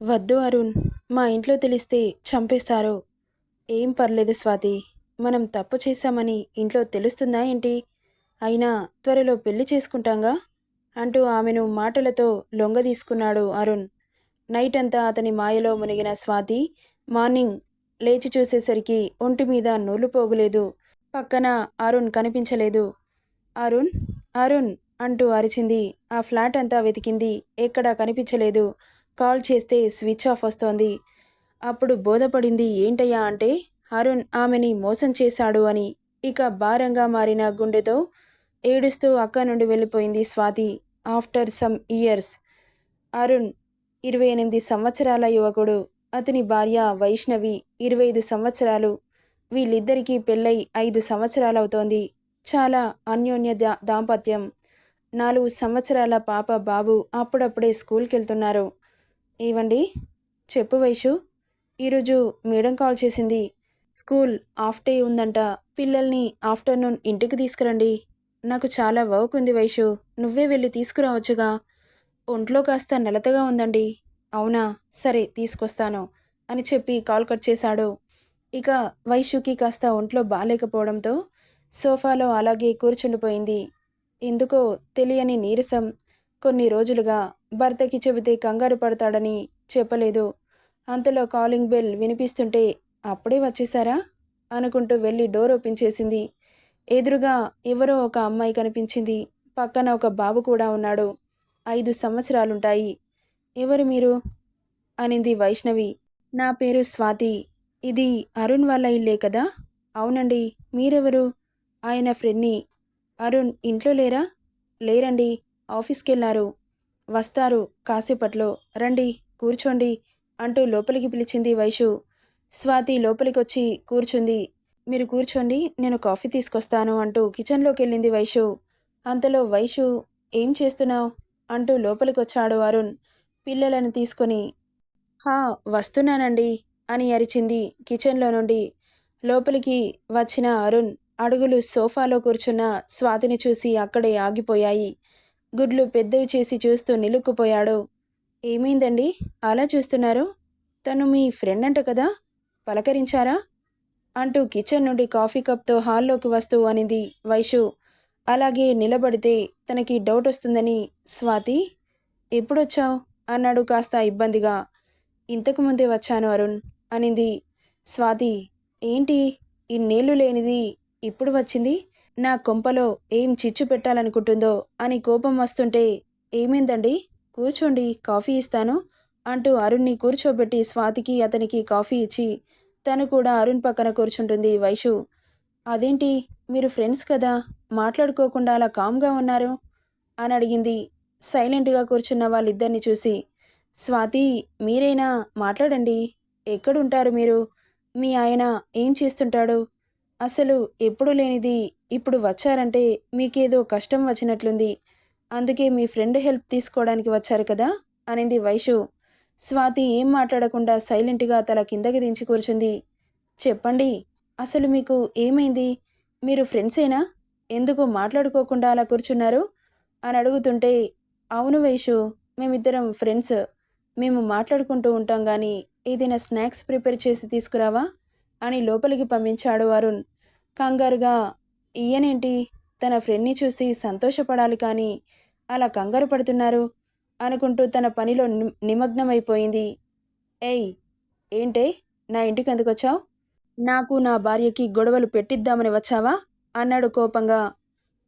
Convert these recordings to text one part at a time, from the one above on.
వద్దు అరుణ్. మా ఇంట్లో తెలిస్తే చంపేస్తారు. ఏం పర్లేదు స్వాతి. మనం తప్పు చేశామని ఇంట్లో తెలుస్తుందా ఏంటి? అయినా త్వరలో పెళ్లి చేసుకుంటాంగా అంటూ ఆమెను మాటలతో లొంగదీసుకున్నాడు అరుణ్. నైట్ అంతా అతని మాయలో మునిగిన స్వాతి మార్నింగ్ లేచి చూసేసరికి ఒంటి మీద నూలు పోగులేదు. పక్కన అరుణ్ కనిపించలేదు. అరుణ్, అరుణ్ అంటూ అరిచింది. ఆ ఫ్లాట్ అంతా వెతికింది. ఎక్కడా కనిపించలేదు. కాల్ చేస్తే స్విచ్ ఆఫ్ వస్తోంది. అప్పుడు బోధపడింది ఏంటయ్యా అంటే అరుణ్ ఆమెని మోసం చేశాడు అని. ఇక భారంగా మారిన గుండెతో ఏడుస్తూ అక్క నుండి వెళ్ళిపోయింది Swathi. After some years. Arun 28 సంవత్సరాల యువకుడు. అతని భార్య వైష్ణవి 25 సంవత్సరాలు. వీళ్ళిద్దరికీ పెళ్ళై 5 సంవత్సరాలవుతోంది. చాలా అన్యోన్య దాంపత్యం. 4 సంవత్సరాల పాప బాబు అప్పుడప్పుడే స్కూల్కెళ్తున్నారు. ఏవండి, చెప్పు వైషు. ఈరోజు మేడం కాల్ చేసింది. స్కూల్ హాఫ్ డే ఉందంట. పిల్లల్ని ఆఫ్టర్నూన్ ఇంటికి తీసుకురండి. నాకు చాలా వర్క్ ఉంది వైషు. నువ్వే వెళ్ళి తీసుకురావచ్చుగా. ఒంట్లో కాస్త నలతగా ఉందండి. అవునా, సరే తీసుకొస్తాను అని చెప్పి కాల్ కట్ చేశాడు. ఇక వైషుకి కాస్త ఒంట్లో బాలేకపోవడంతో సోఫాలో అలాగే కూర్చుండిపోయింది. ఎందుకో తెలియని నీరసం. కొన్ని రోజులుగా భర్తకి చెబితే కంగారు పడతాడని చెప్పలేదు. అంతలో కాలింగ్ బెల్ వినిపిస్తుంటే అప్పుడే వచ్చేశారా అనుకుంటూ వెళ్ళి డోర్ ఓపెన్ చేసింది. ఎదురుగా ఎవరో ఒక అమ్మాయి కనిపించింది. పక్కన ఒక బాబు కూడా ఉన్నాడు. 5 సంవత్సరాలుంటాయి. ఎవరు మీరు అనింది వైష్ణవి. నా పేరు స్వాతి. ఇది అరుణ్ వాళ్ళ ఇల్లే కదా? అవునండి. మీరెవరు? ఆయన ఫ్రెండ్ని. అరుణ్ ఇంట్లో లేరా? లేరండి, ఆఫీస్కెళ్ళారు. వస్తారు కాసేపట్లో. రండి, కూర్చోండి అంటూ లోపలికి పిలిచింది వైషు. స్వాతి లోపలికొచ్చి కూర్చుంది. మీరు కూర్చోండి, నేను కాఫీ తీసుకొస్తాను అంటూ కిచెన్లోకి వెళ్ళింది వైషు. అంతలో వైషు, ఏం చేస్తున్నావు అంటూ లోపలికొచ్చాడు అరుణ్ పిల్లలను తీసుకొని. హా, వస్తున్నానండి అని అరిచింది కిచెన్లో నుండి. లోపలికి వచ్చిన అరుణ్ అడుగులు సోఫాలో కూర్చున్న స్వాతిని చూసి అక్కడే ఆగిపోయాయి. గుడ్లు పెద్దవి చేసి చూస్తూ నిలుక్కుపోయాడు. ఏమైందండి అలా చూస్తున్నారు? తను మీ ఫ్రెండ్ అంట కదా, పలకరించారా అంటూ కిచెన్ నుండి కాఫీ కప్తో హాల్లోకి వస్తూ అనింది వైషు. అలాగే నిలబడితే తనకి డౌట్ వస్తుందని. స్వాతి, ఎప్పుడొచ్చావు అన్నాడు కాస్త ఇబ్బందిగా. ఇంతకు ముందే వచ్చాను అరుణ్ అనింది స్వాతి. ఏంటి ఇన్నేళ్ళు లేనిది ఇప్పుడు వచ్చింది? నా కొంపలో ఏం చిచ్చు పెట్టాలనుకుంటుందో అని కోపం వస్తుంటే. ఏమైందండి, కూర్చోండి, కాఫీ ఇస్తాను అంటూ అరుణ్ని కూర్చోబెట్టి స్వాతికి అతనికి కాఫీ ఇచ్చి తను కూడా అరుణ్ పక్కన కూర్చుంటుంది వైషు. అదేంటి, మీరు ఫ్రెండ్స్ కదా, మాట్లాడుకోకుండా అలా కామ్గా ఉన్నారు అని అడిగింది సైలెంట్గా కూర్చున్న వాళ్ళిద్దరిని చూసి. స్వాతి, మీరైనా మాట్లాడండి. ఎక్కడుంటారు మీరు? మీ ఆయన ఏం చేస్తుంటాడు? అసలు ఎప్పుడు లేనిది ఇప్పుడు వచ్చారంటే మీకేదో కష్టం వచ్చినట్లుంది. అందుకే మీ ఫ్రెండ్ హెల్ప్ తీసుకోవడానికి వచ్చారు కదా అనింది వైషు. స్వాతి ఏం మాట్లాడకుండా సైలెంట్గా తల కిందకి దించి కూర్చుంది. చెప్పండి, అసలు మీకు ఏమైంది? మీరు ఫ్రెండ్సేనా? ఎందుకు మాట్లాడుకోకుండా అలా కూర్చున్నారు అని అడుగుతుంటే, అవును వైషు, మేమిద్దరం ఫ్రెండ్స్. మేము మాట్లాడుకుంటూ ఉంటాం గాని ఏదైనా స్నాక్స్ ప్రిపేర్ చేసి తీసుకురావా అని లోపలికి పంపించాడు అరుణ్. కంగారుగా, ఈయనేంటి తన ఫ్రెండ్ని చూసి సంతోషపడాలి కానీ అలా కంగారు పడుతున్నారు అనుకుంటూ తన పనిలో నిమగ్నమైపోయింది. ఏయ్, ఏంటే, నా ఇంటికి ఎందుకొచ్చావు? నాకు నా భార్యకి గొడవలు పెట్టిద్దామని వచ్చావా అన్నాడు కోపంగా.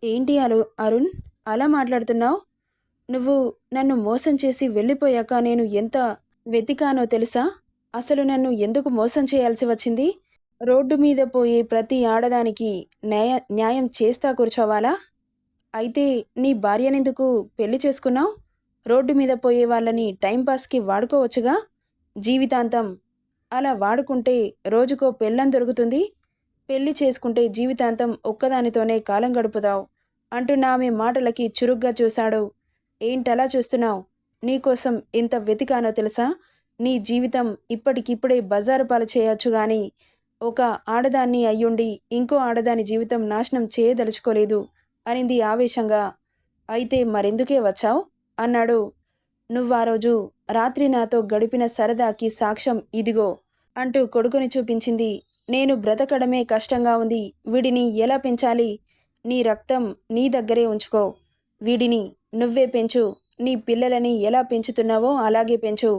ఏంటి అరుణ్ అలా మాట్లాడుతున్నావు? నువ్వు నన్ను మోసం చేసి వెళ్ళిపోయాక నేను ఎంత వెతికానో తెలుసా? అసలు నన్ను ఎందుకు మోసం చేయాల్సి వచ్చింది? రోడ్డు మీద పోయే ప్రతి ఆడదానికి న్యాయం చేస్తా కూర్చోవాలా? అయితే నీ భార్యనెందుకు పెళ్లి చేసుకున్నావు? రోడ్డు మీద పోయే వాళ్ళని టైంపాస్కి వాడుకోవచ్చుగా జీవితాంతం. అలా వాడుకుంటే రోజుకో పెళ్ళం దొరుకుతుంది. పెళ్లి చేసుకుంటే జీవితాంతం ఒక్కదానితోనే కాలం గడుపుతావు అంటున్న ఆమె మాటలకి చురుగ్గా చూశాడు. ఏంటలా చూస్తున్నావు? నీకోసం ఎంత వెతికానో తెలుసా? నీ జీవితం ఇప్పటికిప్పుడే బజారు పాలు చేయొచ్చు గాని ఒక ఆడదాన్ని అయ్యుండి ఇంకో ఆడదాని జీవితం నాశనం చేయదలుచుకోలేదు అనింది ఆవేశంగా. అయితే మరెందుకే వచ్చావు అన్నాడు. నువ్వా రోజు రాత్రి నాతో గడిపిన సరదాకి సాక్ష్యం ఇదిగో అంటూ కొడుకుని చూపించింది. నేను బ్రతకడమే కష్టంగా ఉంది. వీడిని ఎలా పెంచాలి? నీ రక్తం నీ దగ్గరే ఉంచుకో. వీడిని నువ్వే పెంచు. నీ పిల్లలని ఎలా పెంచుతున్నావో అలాగే పెంచు.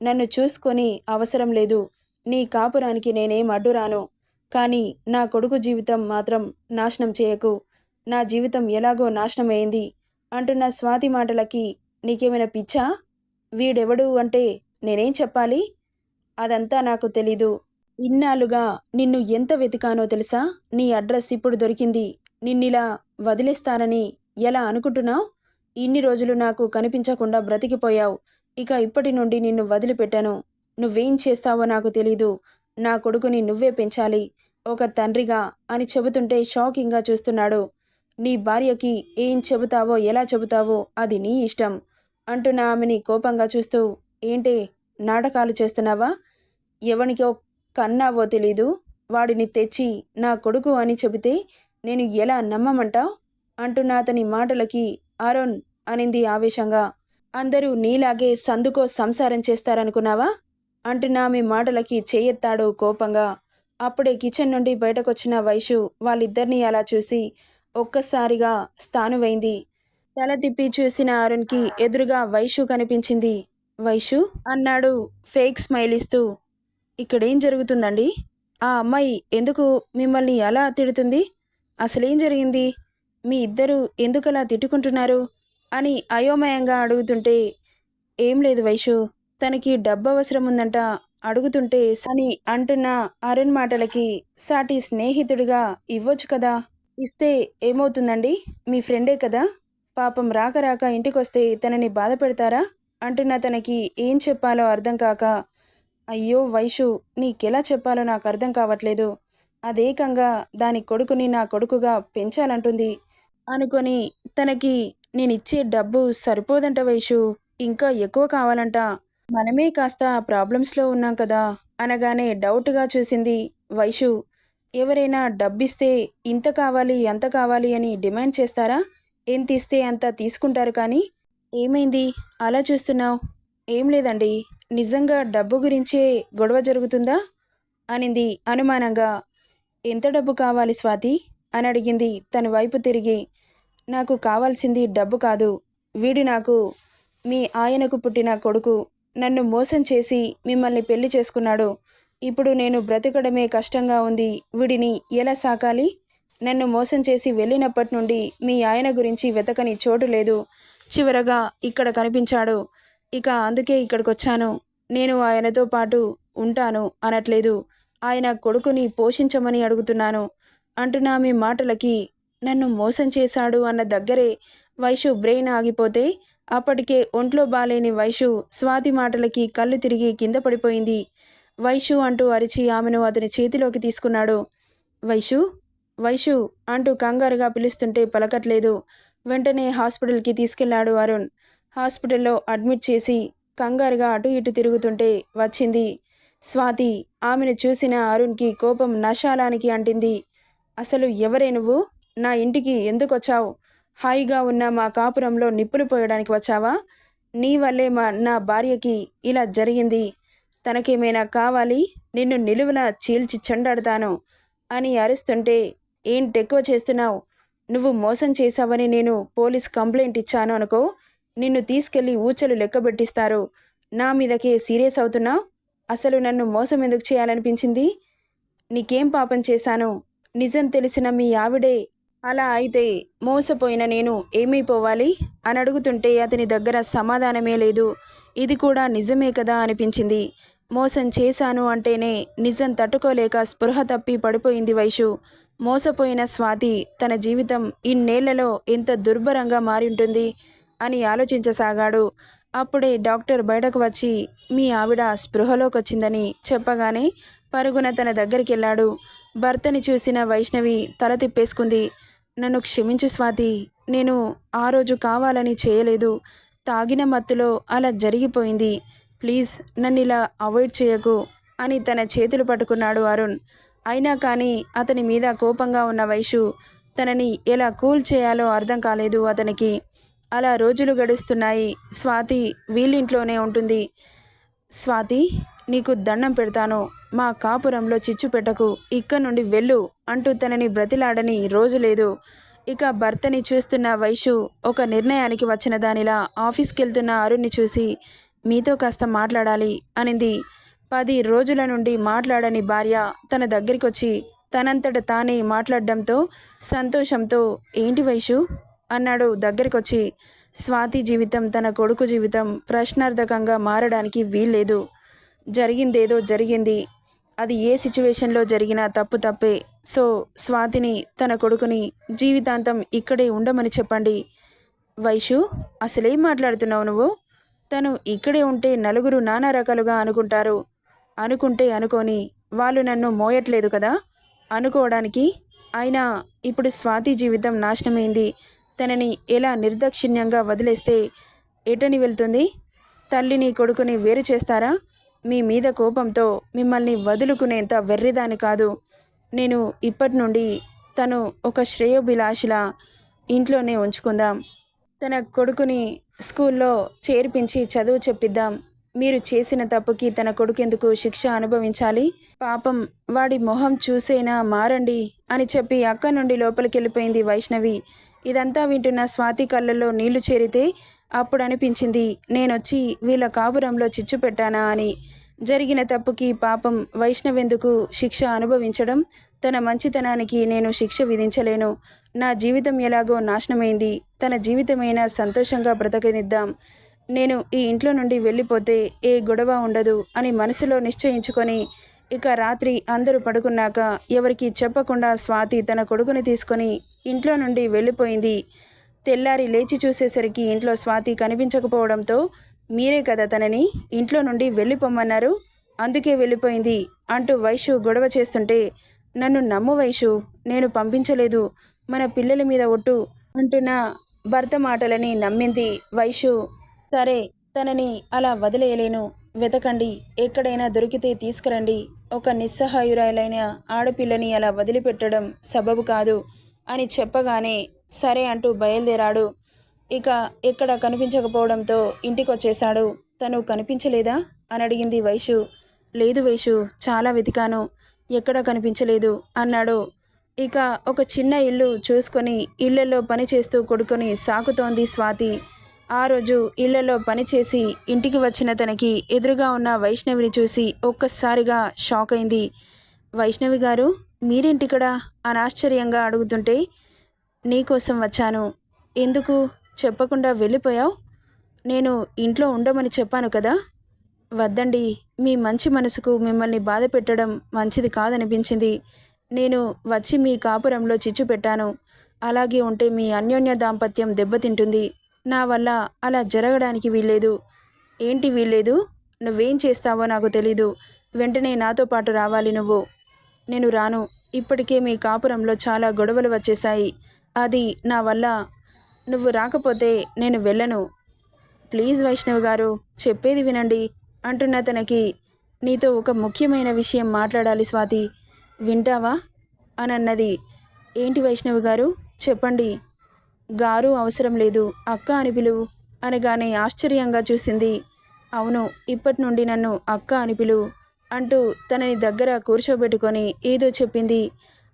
నన్ను చూసుకొని అవసరం లేదు. నీ కాపురానికి నేనేం అడ్డురాను. కానీ నా కొడుకు జీవితం మాత్రం నాశనం చేయకు. నా జీవితం ఎలాగో నాశనమైంది అంటున్న స్వాతి మాటలకి నీకేమైనా పిచ్చా? వీడెవడు అంటే నేనేం చెప్పాలి? అదంతా నాకు తెలీదు. ఇన్నాళ్ళుగా నిన్ను ఎంత వెతికానో తెలుసా? నీ అడ్రస్ ఇప్పుడు దొరికింది. నిన్నిలా వదిలేస్తానని ఎలా అనుకుంటున్నావు? ఇన్ని రోజులు నాకు కనిపించకుండా బ్రతికిపోయావు. ఇక ఇప్పటి నుండి నిన్ను వదిలిపెట్టాను. నువ్వేం చేస్తావో నాకు తెలీదు. నా కొడుకుని నువ్వే పెంచాలి ఒక తండ్రిగా అని చెబుతుంటే షాకింగ్గా చూస్తున్నాడు. నీ భార్యకి ఏం చెబుతావో ఎలా చెబుతావో అది నీ ఇష్టం అంటున్న ఆమెని కోపంగా చూస్తూ, ఏంటే నాటకాలు చేస్తున్నావా? ఎవనికో కన్నావో తెలీదు. వాడిని తెచ్చి నా కొడుకు అని చెబితే నేను ఎలా నమ్మమంటావ్? అంటున్న అతని మాటలకి అరుణ్ అనింది ఆవేశంగా. అందరూ నీలాగే సందుకో సంసారం చేస్తారనుకున్నావా? అంటున్న ఆమె మాటలకి చేయెత్తాడు కోపంగా. అప్పుడే కిచెన్ నుండి బయటకొచ్చిన వైషు వాళ్ళిద్దరినీ అలా చూసి ఒక్కసారిగా స్థానువైంది. తల తిప్పి చూసిన అరుణ్కి ఎదురుగా వైషు కనిపించింది. వైషు అన్నాడు ఫేక్ స్మైల్ ఇస్తూ. ఇక్కడేం జరుగుతుందండి? ఆ అమ్మాయి ఎందుకు మిమ్మల్ని అలా తిడుతుంది? అసలేం జరిగింది? మీ ఇద్దరూ ఎందుకలా తిట్టుకుంటున్నారు అని అయోమయంగా అడుగుతుంటే, ఏం లేదు వైషు, తనకి డబ్బు అవసరం ఉందంట, అడుగుతుంటే అని అంటున్న అరుణ్ మాటలకి సాటి స్నేహితుడిగా ఇవ్వొచ్చు కదా. ఇస్తే ఏమవుతుందండి? మీ ఫ్రెండే కదా. పాపం రాక రాక ఇంటికొస్తే తనని బాధ పెడతారా అంటున్న తనకి ఏం చెప్పాలో అర్థం కాక, అయ్యో వైషు, నీకెలా చెప్పాలో నాకు అర్థం కావట్లేదు. అదేకంగా దాని కొడుకుని నా కొడుకుగా పెంచాలంటుంది అనుకొని తనకి నేనిచ్చే డబ్బు సరిపోదంట వైషు, ఇంకా ఎక్కువ కావాలంట. మనమే కాస్త ప్రాబ్లమ్స్లో ఉన్నాం కదా అనగానే డౌట్గా చూసింది వైషు. ఎవరైనా డబ్బిస్తే ఇంత కావాలి అంత కావాలి అని డిమాండ్ చేస్తారా? ఎంత ఇస్తే అంత తీసుకుంటారు కానీ. ఏమైంది అలా చూస్తున్నావు? ఏం లేదండి, నిజంగా డబ్బు గురించే గొడవ జరుగుతుందా అనింది అనుమానంగా. ఎంత డబ్బు కావాలి స్వాతి అని అడిగింది తన వైపు తిరిగి. నాకు కావాల్సింది డబ్బు కాదు. వీడు నాకు మీ ఆయనకు పుట్టిన కొడుకు. నన్ను మోసం చేసి మిమ్మల్ని పెళ్లి చేసుకున్నాడు. ఇప్పుడు నేను బ్రతకడమే కష్టంగా ఉంది. వీడిని ఎలా సాకాలి? నన్ను మోసం చేసి వెళ్ళినప్పటి నుండి మీ ఆయన గురించి వెతకని చోటు లేదు. చివరగా ఇక్కడ కనిపించాడు. ఇక అందుకే ఇక్కడికొచ్చాను. నేను ఆయనతో పాటు ఉంటాను అనట్లేదు. ఆయన కొడుకుని పోషించమని అడుగుతున్నాను అంటున్న మీ మాటలకి నన్ను మోసం చేశాడు అన్న దగ్గరే వైషు బ్రెయిన్ ఆగిపోతే అప్పటికే ఒంట్లో బాలేని వైషు స్వాతి మాటలకి కళ్ళు తిరిగి కింద పడిపోయింది. వైషు అంటూ అరిచి ఆమెను అతని చేతిలోకి తీసుకున్నాడు. వైషు వైషు అంటూ కంగారుగా పిలుస్తుంటే పలకట్లేదు. వెంటనే హాస్పిటల్కి తీసుకెళ్లాడు అరుణ్. హాస్పిటల్లో అడ్మిట్ చేసి కంగారుగా అటు ఇటు తిరుగుతుంటే వచ్చింది స్వాతి. ఆమెను చూసిన అరుణ్కి కోపం నశాలానికి అంటింది. అసలు ఎవరే నువ్వు? నా ఇంటికి ఎందుకొచ్చావు? హాయిగా ఉన్న మా కాపురంలో నిప్పులు పోయడానికి వచ్చావా? నీ వల్లే నా భార్యకి ఇలా జరిగింది. తనకేమైనా కావాలి? నిన్ను నిలువున చీల్చి చెండాడతాను అని అరుస్తుంటే, ఏంటెక్కువ చేస్తున్నావు? నువ్వు మోసం చేశావని నేను పోలీస్ కంప్లైంట్ ఇచ్చాను అనుకో. నిన్ను తీసుకెళ్లి ఊచలు లెక్కబెట్టిస్తారు. నా మీదకే సీరియస్ అవుతున్నావు? అసలు నన్ను మోసం ఎందుకు చేయాలనిపించింది? నీకేం పాపం చేశాను? నిజం తెలిసిన మీ ఆవిడే అలా అయితే మోసపోయిన నేను ఏమైపోవాలి అని అడుగుతుంటే అతని దగ్గర సమాధానమే లేదు. ఇది కూడా నిజమే కదా అనిపించింది. మోసం చేశాను అంటేనే నిజం తట్టుకోలేక స్పృహ తప్పి పడిపోయింది వైషు. మోసపోయిన స్వాతి తన జీవితం ఇన్నేళ్లలో ఎంత దుర్భరంగా మారి ఉంటుంది అని ఆలోచించసాగాడు. అప్పుడే డాక్టర్ బయటకు వచ్చి మీ ఆవిడ స్పృహలోకొచ్చిందని చెప్పగానే పరుగున తన దగ్గరికి వెళ్ళాడు. భర్తని చూసిన వైష్ణవి తల తిప్పేసుకుంది. నన్ను క్షమించు స్వాతి, నేను ఆ రోజు కావాలని చేయలేదు. తాగిన మత్తులో అలా జరిగిపోయింది. ప్లీజ్ నన్ను ఇలా అవాయిడ్ చేయకు అని తన చేతులు పట్టుకున్నాడు అరుణ్. అయినా కానీ అతని మీద కోపంగా ఉన్న వైషు తనని ఎలా కూల్ చేయాలో అర్థం కాలేదు అతనికి. అలా రోజులు గడుస్తున్నాయి. స్వాతి వీళ్ళింట్లోనే ఉంటుంది. స్వాతి, నీకు దండం పెడతాను, మా కాపురంలో చిచ్చు పెట్టకు, ఇక్కడి నుండి వెళ్ళు అంటూ తనని బ్రతిలాడని రోజు లేదు. ఇక భర్తని చూస్తున్న వైషు ఒక నిర్ణయానికి వచ్చిన దానిలా ఆఫీస్కి వెళ్తున్న అరుణ్ని చూసి, మీతో కాస్త మాట్లాడాలి అనింది. 10 రోజుల నుండి మాట్లాడని భార్య తన దగ్గరికొచ్చి తనంతట తానే మాట్లాడడంతో సంతోషంతో, ఏంటి వైషు అన్నాడు దగ్గరికొచ్చి. స్వాతి జీవితం, తన కొడుకు జీవితం ప్రశ్నార్థకంగా మారడానికి వీల్లేదు. జరిగిందేదో జరిగింది. అది ఏ సిచ్యువేషన్లో జరిగినా తప్పు తప్పే. సో స్వాతిని, తన కొడుకుని జీవితాంతం ఇక్కడే ఉండమని చెప్పండి. వైషు, అసలేం మాట్లాడుతున్నావు నువ్వు? తను ఇక్కడే ఉంటే నలుగురు నానా రకాలుగా అనుకుంటారు. అనుకుంటే అనుకోని, వాళ్ళు నన్ను మోయట్లేదు కదా అనుకోవడానికి. అయినా ఇప్పుడు స్వాతి జీవితం నాశనమైంది. తనని ఎలా నిర్దాక్షిణ్యంగా వదిలేస్తే ఎటని వెళ్తుంది? తల్లిని కొడుకుని వేరు చేస్తారా? మీ మీద కోపంతో మిమ్మల్ని వదులుకునేంత వెర్రిదాని కాదు నేను. ఇప్పటి నుండి తను ఒక శ్రేయోభిలాషిలా ఇంట్లోనే ఉంచుకుందాం. తన కొడుకుని స్కూల్లో చేర్పించి చదువు చెప్పిద్దాం. మీరు చేసిన తప్పుకి తన కొడుకెందుకు శిక్ష అనుభవించాలి? పాపం, వాడి మొహం చూసేనా మారండి అని చెప్పి అక్క నుండి లోపలికి వెళ్ళిపోయింది వైష్ణవి. ఇదంతా వింటున్న స్వాతి కళ్ళల్లో నీళ్లు చేరితే అప్పుడు అనిపించింది, నేనొచ్చి వీళ్ళ కాపురంలో చిచ్చు పెట్టానా అని. జరిగిన తప్పుకి పాపం వైష్ణవెందుకు శిక్ష అనుభవించడం? తన మంచితనానికి నేను శిక్ష విధించలేను. నా జీవితం ఎలాగో నాశనమైంది, తన జీవితమైనా సంతోషంగా బ్రతకనిద్దాం. నేను ఈ ఇంట్లో నుండి వెళ్ళిపోతే ఏ గొడవ ఉండదు అని మనసులో నిశ్చయించుకొని ఇక రాత్రి అందరూ పడుకున్నాక ఎవరికి చెప్పకుండా స్వాతి తన కొడుకుని తీసుకొని ఇంట్లో నుండి వెళ్ళిపోయింది. తెల్లారి లేచి చూసేసరికి ఇంట్లో స్వాతి కనిపించకపోవడంతో, మీరే కదా తనని ఇంట్లో నుండి వెళ్ళిపోమన్నారు, అందుకే వెళ్ళిపోయింది అంటూ వైషు గొడవ చేస్తుంటే, నన్ను నమ్ము వైషు, నేను పంపించలేదు, మన పిల్లల మీద ఒట్టు అంటున్న భర్త మాటలని నమ్మింది వైషు. సరే, తనని అలా వదిలేయలేను, వెతకండి, ఎక్కడైనా దొరికితే తీసుకురండి. ఒక నిస్సహాయురాలైన ఆడపిల్లని అలా వదిలిపెట్టడం సబబు కాదు అని చెప్పగానే సరే అంటూ బయలుదేరాడు. ఇక ఎక్కడ కనిపించకపోవడంతో ఇంటికొచ్చేశాడు. తను కనిపించలేదా అని అడిగింది వైషు. లేదు వైషు, చాలా వెతికాను, ఎక్కడా కనిపించలేదు అన్నాడు. ఇక ఒక చిన్న ఇల్లు చూసుకొని ఇళ్లలో పనిచేస్తూ కొడుకుని సాకుతోంది స్వాతి. ఆ రోజు ఇళ్లలో పనిచేసి ఇంటికి వచ్చిన తనకి ఎదురుగా ఉన్న వైష్ణవిని చూసి ఒక్కసారిగా షాక్ అయింది. వైష్ణవి గారు, మీరేంటిక్కడ అని ఆశ్చర్యంగా అడుగుతుంటే, నీకోసం వచ్చాను. ఎందుకు చెప్పకుండా వెళ్ళిపోయావు? నేను ఇంట్లో ఉండమని చెప్పాను కదా. వద్దండి, మీ మంచి మనసుకు మిమ్మల్ని బాధ పెట్టడం మంచిది కాదనిపించింది. నేను వచ్చి మీ కాపురంలో చిచ్చు పెట్టాను. అలాగే ఉంటే మీ అన్యోన్య దాంపత్యం దెబ్బతింటుంది. నా వల్ల అలా జరగడానికి వీల్లేదు. ఏంటి వీల్లేదు? నువ్వేం చేస్తావో నాకు తెలీదు. వెంటనే నాతో పాటు రావాలి నువ్వు. నేను రాను. ఇప్పటికే మీ కాపురంలో చాలా గొడవలు వచ్చేశాయి. అది నా వల్ల. నువ్వు రాకపోతే నేను వెళ్ళను. ప్లీజ్ వైష్ణవ్ గారు, చెప్పేది వినండి అంటున్న తనకి, నీతో ఒక ముఖ్యమైన విషయం మాట్లాడాలి స్వాతి, వింటావా అని అన్నది. ఏంటి వైష్ణవి గారు, చెప్పండి. గారు అవసరం లేదు, అక్క అని పిలువు అనగానే ఆశ్చర్యంగా చూసింది. అవును, ఇప్పటి నుండి నన్ను అక్క అని పిలువు అంటూ తనని దగ్గర కూర్చోబెట్టుకొని ఏదో చెప్పింది.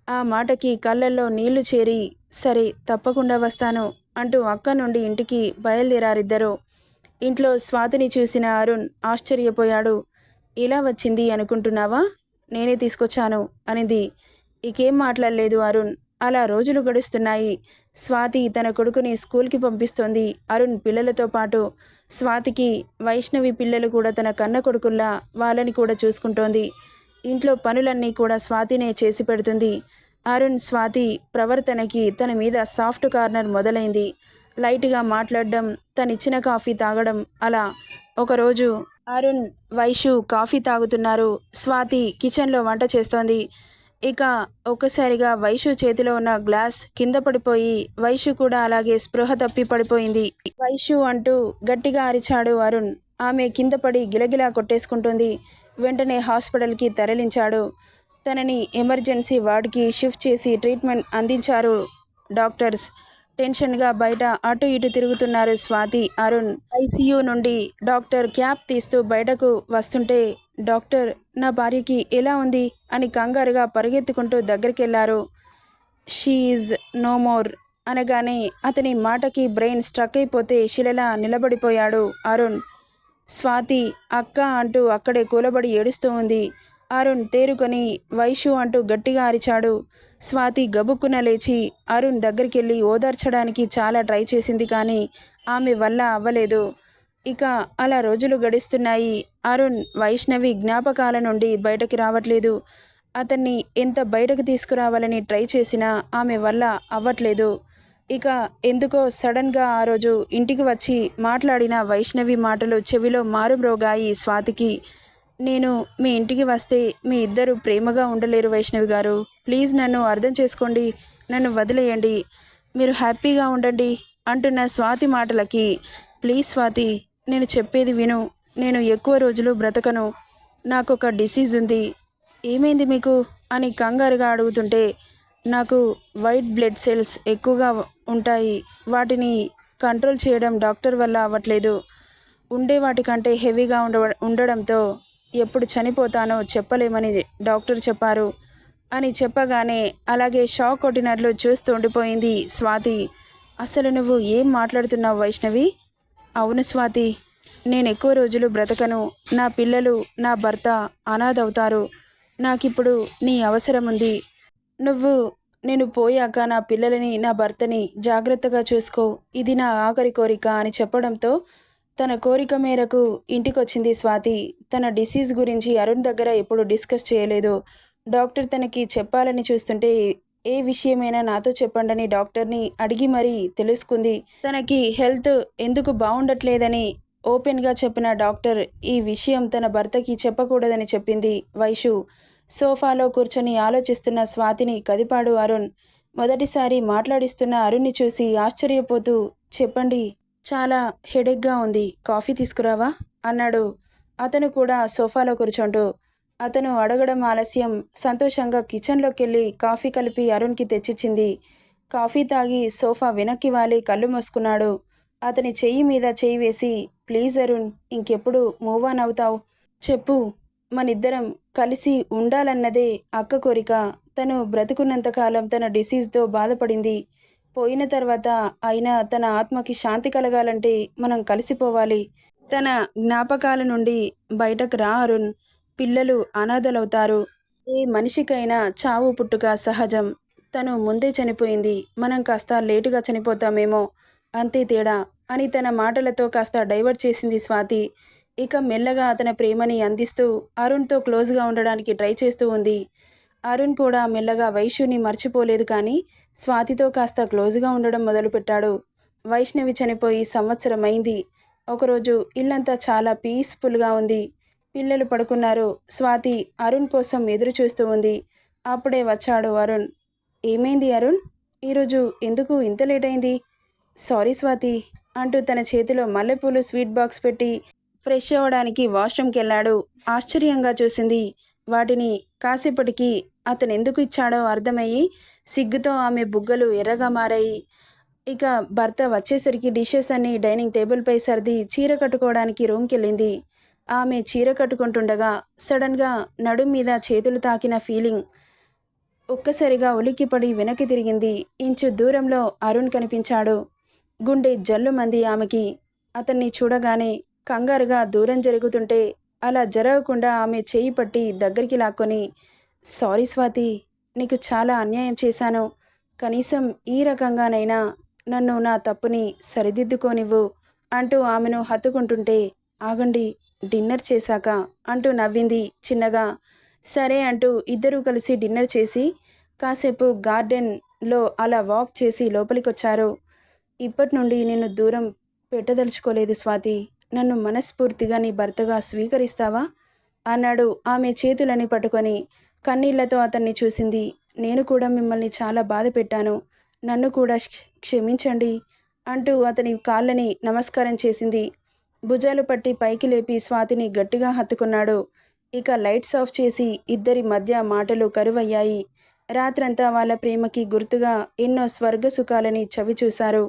ఆ మాటకి కళ్ళల్లో నీళ్లు చేరి, సరే తప్పకుండా వస్తాను అంటూ అక్క నుండి ఇంటికి బయలుదేరారిద్దరు. ఇంట్లో స్వాతిని చూసిన అరుణ్ ఆశ్చర్యపోయాడు. ఇలా వచ్చింది అనుకుంటున్నావా? నేనే తీసుకొచ్చాను అనింది. ఇకేం మాట్లాడలేదు అరుణ్. అలా రోజులు గడుస్తున్నాయి. స్వాతి తన కొడుకుని స్కూల్కి పంపిస్తోంది అరుణ్ పిల్లలతో పాటు. స్వాతికి వైష్ణవి పిల్లలు కూడా తన కన్న కొడుకుల్లా వాళ్ళని కూడా చూసుకుంటోంది. ఇంట్లో పనులన్నీ కూడా స్వాతినే చేసి పెడుతుంది. అరుణ్ స్వాతి ప్రవర్తనకి తన మీద సాఫ్ట్ కార్నర్ మొదలైంది. లైట్గా మాట్లాడడం, తనిచ్చిన కాఫీ తాగడం. అలా ఒకరోజు అరుణ్, వైషు కాఫీ తాగుతున్నారు. స్వాతి కిచెన్లో వంట చేస్తోంది. ఇక ఒక్కసారిగా వైషు చేతిలో ఉన్న గ్లాస్ కింద పడిపోయి వైషు కూడా అలాగే స్పృహ తప్పి పడిపోయింది. వైషు అంటూ గట్టిగా అరిచాడు అరుణ్. ఆమె కింద పడి గిలగిలా కొట్టేసుకుంటుంది. వెంటనే హాస్పిటల్కి తరలించాడు. తనని ఎమర్జెన్సీ వార్డ్కి షిఫ్ట్ చేసి ట్రీట్మెంట్ అందించారు డాక్టర్స్. టెన్షన్గా బయట అటు ఇటు తిరుగుతున్నారు స్వాతి, అరుణ్. ఐసీయూ నుండి డాక్టర్ క్యాప్ తీస్తూ బయటకు వస్తుంటే, డాక్టర్, నా భార్యకి ఎలా ఉంది అని కంగారుగా పరిగెత్తుకుంటూ దగ్గరికెళ్లారు. షీ ఈజ్ నో మోర్ అనగానే అతని మాటకి బ్రెయిన్ స్ట్రక్ అయిపోతే శిలలా నిలబడిపోయాడు అరుణ్. స్వాతి అక్క అంటూ అక్కడే కూలబడి ఏడుస్తూ ఉంది. అరుణ్ తేరుకొని వైషు అంటూ గట్టిగా అరిచాడు. స్వాతి గబుక్కున లేచి అరుణ్ దగ్గరికెళ్ళి ఓదార్చడానికి చాలా ట్రై చేసింది, కానీ ఆమె వల్ల అవ్వలేదు. ఇక అలా రోజులు గడుస్తున్నాయి. అరుణ్ వైష్ణవి జ్ఞాపకాల నుండి బయటకి రావట్లేదు. అతన్ని ఎంత బయటకు తీసుకురావాలని ట్రై చేసినా ఆమె వల్ల అవ్వట్లేదు. ఇక ఎందుకో సడన్గా ఆ రోజు ఇంటికి వచ్చి మాట్లాడిన వైష్ణవి మాటలు చెవిలో మారుమ్రోగాయి స్వాతికి. నేను మీ ఇంటికి వస్తే మీ ఇద్దరు ప్రేమగా ఉండలేరు వైష్ణవి గారు. ప్లీజ్ నన్ను అర్థం చేసుకోండి, నన్ను వదిలేయండి, మీరు హ్యాపీగా ఉండండి అంటున్న స్వాతి మాటలకి, ప్లీజ్ స్వాతి, నేను చెప్పేది విను, నేను ఎక్కువ రోజులు బ్రతకను, నాకొక డిసీజ్ ఉంది. ఏమైంది మీకు అని కంగారుగా అడుగుతుంటే, నాకు వైట్ బ్లడ్ సెల్స్ ఎక్కువగా ఉంటాయి, వాటిని కంట్రోల్ చేయడం డాక్టర్ వల్ల అవ్వట్లేదు, ఉండే వాటికంటే హెవీగా ఉండడంతో ఎప్పుడు చనిపోతానో చెప్పలేమని డాక్టర్ చెప్పారు అని చెప్పగానే అలాగే షాక్ కొట్టినట్లు చూస్తూ ఉండిపోయింది స్వాతి. అసలు నువ్వు ఏం మాట్లాడుతున్నావు వైష్ణవి? అవును స్వాతి, నేను ఎక్కువ రోజులు బ్రతకను, నా పిల్లలు నా భర్త అనాథవుతారు, నాకిప్పుడు నీ అవసరం ఉంది, నువ్వు నేను పోయాక నా పిల్లలని నా భర్తని జాగ్రత్తగా చూసుకో, ఇది నా ఆఖరి కోరిక అని చెప్పడంతో తన కోరిక మేరకు ఇంటికొచ్చింది స్వాతి. తన డిసీజ్ గురించి అరుణ్ దగ్గర ఎప్పుడు డిస్కస్ చేయలేదు. డాక్టర్ తనకి చెప్పాలని చూస్తుంటే, ఏ విషయమైనా నాతో చెప్పండని డాక్టర్ని అడిగి మరీ తెలుసుకుంది. తనకి హెల్త్ ఎందుకు బాగుండట్లేదని ఓపెన్గా చెప్పిన డాక్టర్ ఈ విషయం తన భర్తకి చెప్పకూడదని చెప్పింది వైషు. సోఫాలో కూర్చొని ఆలోచిస్తున్న స్వాతిని కదిపాడు అరుణ్. మొదటిసారి మాట్లాడిస్తున్న అరుణ్ని చూసి ఆశ్చర్యపోతూ, చెప్పండి, చాలా హెడేక్గా ఉంది, కాఫీ తీసుకురావా అన్నాడు. అతను కూడా సోఫాలో కూర్చుంటూ. అతను అడగడం ఆలస్యం సంతోషంగా కిచెన్లోకి వెళ్ళి కాఫీ కలిపి అరుణ్కి తెచ్చిచ్చింది. కాఫీ తాగి సోఫా వెనక్కి వాలి కళ్ళు మూసుకున్నాడు. అతని చెయ్యి మీద చెయ్యి వేసి, ప్లీజ్ అరుణ్, ఇంకెప్పుడు మూవ్ ఆన్ అవుతావు చెప్పు, మనిద్దరం కలిసి ఉండాలన్నదే అక్క కోరిక. తను బ్రతుకున్నంతకాలం తన డిసీజ్తో బాధపడింది, పోయిన తర్వాత అయినా తన ఆత్మకి శాంతి కలగాలంటే మనం కలిసిపోవాలి. తన జ్ఞాపకాల నుండి బయటకు రా అరుణ్, పిల్లలు అనాథలవుతారు. ఏ మనిషికైనా చావు పుట్టుక సహజం. తను ముందే చనిపోయింది, మనం కాస్త లేటుగా చనిపోతామేమో, అంతే తేడా అని తన మాటలతో కాస్త డైవర్ట్ చేసింది స్వాతి. ఇక మెల్లగా అతని ప్రేమని అందిస్తూ అరుణ్తో క్లోజ్గా ఉండడానికి ట్రై చేస్తూ ఉంది. అరుణ్ కూడా మెల్లగా వైష్యుని మర్చిపోలేదు, కానీ స్వాతితో కాస్త క్లోజ్గా ఉండడం మొదలుపెట్టాడు. వైష్ణవి చనిపోయి సంవత్సరం అయింది. ఒకరోజు ఇల్లంతా చాలా పీస్ఫుల్గా ఉంది. పిల్లలు పడుకున్నారు. స్వాతి అరుణ్ కోసం ఎదురు చూస్తూ ఉంది. అప్పుడే వచ్చాడు అరుణ్. ఏమైంది అరుణ్, ఈరోజు ఎందుకు ఇంత లేట్ అయింది? సారీ స్వాతి అంటూ తన చేతిలో మల్లెపూలు స్వీట్ బాక్స్ పెట్టి ఫ్రెష్ అవ్వడానికి వాష్రూమ్కి వెళ్ళాడు. ఆశ్చర్యంగా చూసింది వాటిని. కాసేపటికి అతను ఎందుకు ఇచ్చాడో అర్థమయ్యి సిగ్గుతో ఆమె బుగ్గలు ఎర్రగా మారాయి. ఇక భర్త వచ్చేసరికి డిషెస్ అన్ని డైనింగ్ టేబుల్పై సర్ది చీర కట్టుకోవడానికి రూమ్కి వెళ్ళింది. ఆమె చీర కట్టుకుంటుండగా సడన్గా నడుం మీద చేతులు తాకిన ఫీలింగ్. ఒక్కసారిగా ఉలిక్కిపడి వెనక్కి తిరిగింది. ఇంచు దూరంలో అరుణ్ కనిపించాడు. గుండె జల్లుమంది ఆమెకి. అతన్ని చూడగానే కంగారుగా దూరం జరుగుతుంటే అలా జరగకుండా ఆమె చేయి పట్టి దగ్గరికి లాక్కొని, సారీ స్వాతి, నీకు చాలా అన్యాయం చేశాను, కనీసం ఈ రకంగానైనా నన్ను నా తప్పుని సరిదిద్దుకోనివ్వు అంటూ ఆమెను హత్తుకుంటుంటే, ఆగండి, డిన్నర్ చేశాక అంటూ నవ్వింది చిన్నగా. సరే అంటూ ఇద్దరూ కలిసి డిన్నర్ చేసి కాసేపు గార్డెన్లో అలా వాక్ చేసి లోపలికొచ్చారు. ఇప్పటి నుండి నిన్ను దూరం పెట్టదలుచుకోలేదు స్వాతి, నన్ను మనస్ఫూర్తిగా నీ భర్తగా స్వీకరిస్తావా అన్నాడు ఆమె చేతులని పట్టుకొని. కన్నీళ్లతో అతన్ని చూసింది. నేను కూడా మిమ్మల్ని చాలా బాధ పెట్టాను, నన్ను కూడా క్షమించండి అంటూ అతని కాళ్ళని నమస్కారం చేసింది. భుజాలు పట్టి పైకి లేపి స్వాతిని గట్టిగా హత్తుకున్నాడు. ఇక లైట్స్ ఆఫ్ చేసి ఇద్దరి మధ్య మాటలు కరువయ్యాయి. రాత్రంతా వాళ్ళ ప్రేమకి గుర్తుగా ఎన్నో స్వర్గ సుఖాలని చవిచూశారు.